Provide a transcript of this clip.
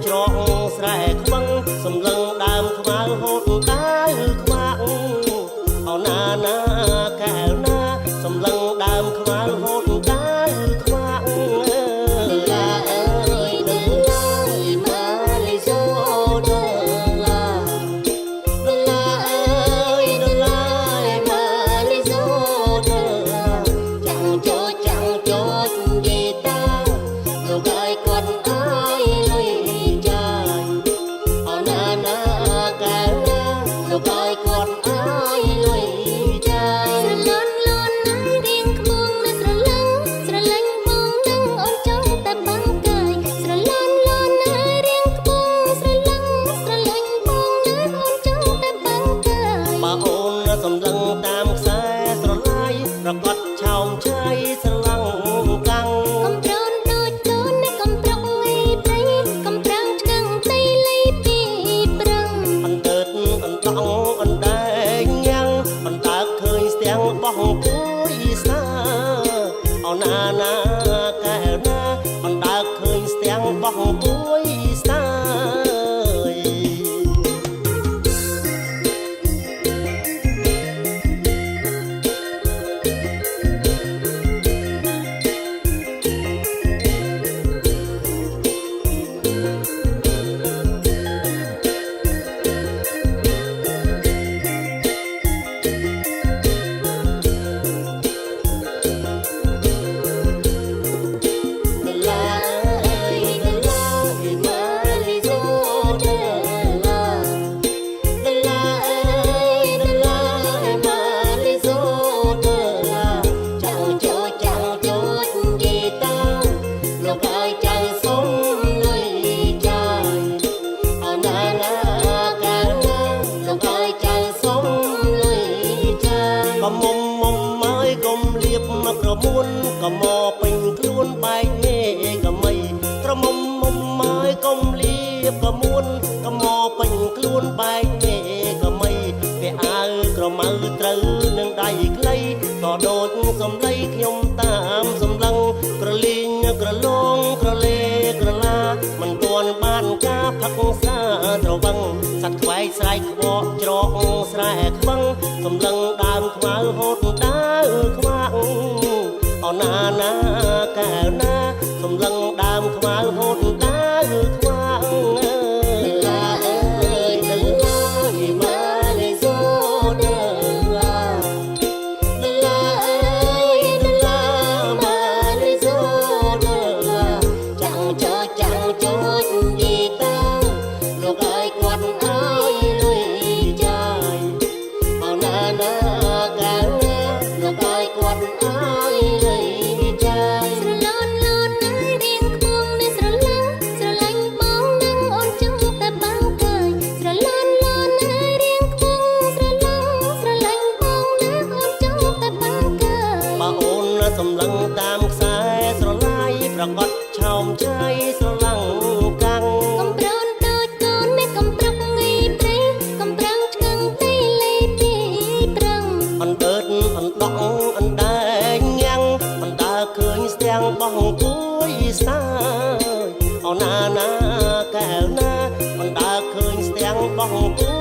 ច្រកស្រែខ្វឹងសម្លឹងដើមខ្មៅហូតដើរខ្វាក់អូណាណាកែវណាសម្លឹងដើមខ្មៅហូតដើរខ្វាក់ឡាអើយដឹងឡើយម៉ាលីសូដឡាឡាអើយដឹងឡើយម៉ាលីសូដចាំងចូលយីតាលោកអើយគាត់អើយលុយចាយអូណាណាកែវណាលោកអើយគាត់អើយលុយចាយស្រលន់លន់ណាស់រៀងខ្ពងនៅស្រឡាញ់បងនឹងអូនចង់តែបាំងកាយស្រលន់លន់ណាស់រៀងខ្ពងស្រឡាញ់បងនឹងអូនចង់តែបាំងកាយបើអូនសម្លឹងតាមខ្សែស្រឡាយប្រកបឆោមឆៃស្រឡងកាំងកំប្រនដូចកូននៃកំប្រុកអីព្រៃកំប្រាំងឆ្កាំងទីលីពីប្រឹងអន្ទើតអន្តង់អណ្ដែងញ៉ាំងអន្តាឃើញស្ទាំងបោះគួយសាអូណាណាកែវណាអន្តាឃើញស្ទាំងបោះគួយសា ក្រមួនក៏មកពេញខ្លួនបែកមេក៏មិនក្រមុំមុំមកកុំលៀបក៏មួនក៏មកពេញខ្លួនបែកមេក៏មិនវាអាវក្រមៅត្រូវនឹងដៃខ្លីក៏ដូចសំឡីខ្ញុំតាមសម្លឹងក្រលីងក្រឡងក្រលេក្រឡាមិនទាន់បានការផឹកសាត្រវឹងសត្វខ្វែងស្រែកក្បកច្រកស្រែខ្វឹងសម្លឹងដើមខ្មៅហូតដើរខ្វាក់អូណាណាកែវណាសម្លឹងដើមខ្មៅហូតដើរខ្វាក់ឡាអើយដឹងហើយម៉ាឡេសូដើឡាឡាអើយដឹងឡាម៉ាឡេសូដើឡាចាំងចូលយីតាលោកអើយគាត់អើយលុយចាយអូណាណាកែវណាលោកអើយគាត់អើយលុយចាយស្រលន់លន់ណាស់រៀងខ្ពងនេះស្រឡាញ់បងនឹងអូនចង់តែបាំងកាយស្រលន់លន់ណាស់រៀងខ្ពងស្រឡាញ់បងនឹងអូនចង់តែបាំងកាយបើអូនសម្លឹងតាមខ្សែស្រឡាយប្រកបឆោមឆៃស្រឡងកាំងកំប្រនដូចកូនមេកំប្រុកងីព្រៃកំប្រាំងឆ្កាំងទីលេពីប្រឹងអណ្ដើតអណ្ដក់អណ្ដែងញ៉ាំងអណ្ដើឃើញស្ទាំងបោះគួយសាអូណាណាកែវណាអណ្ដើឃើញស្ទាំងបោះគួ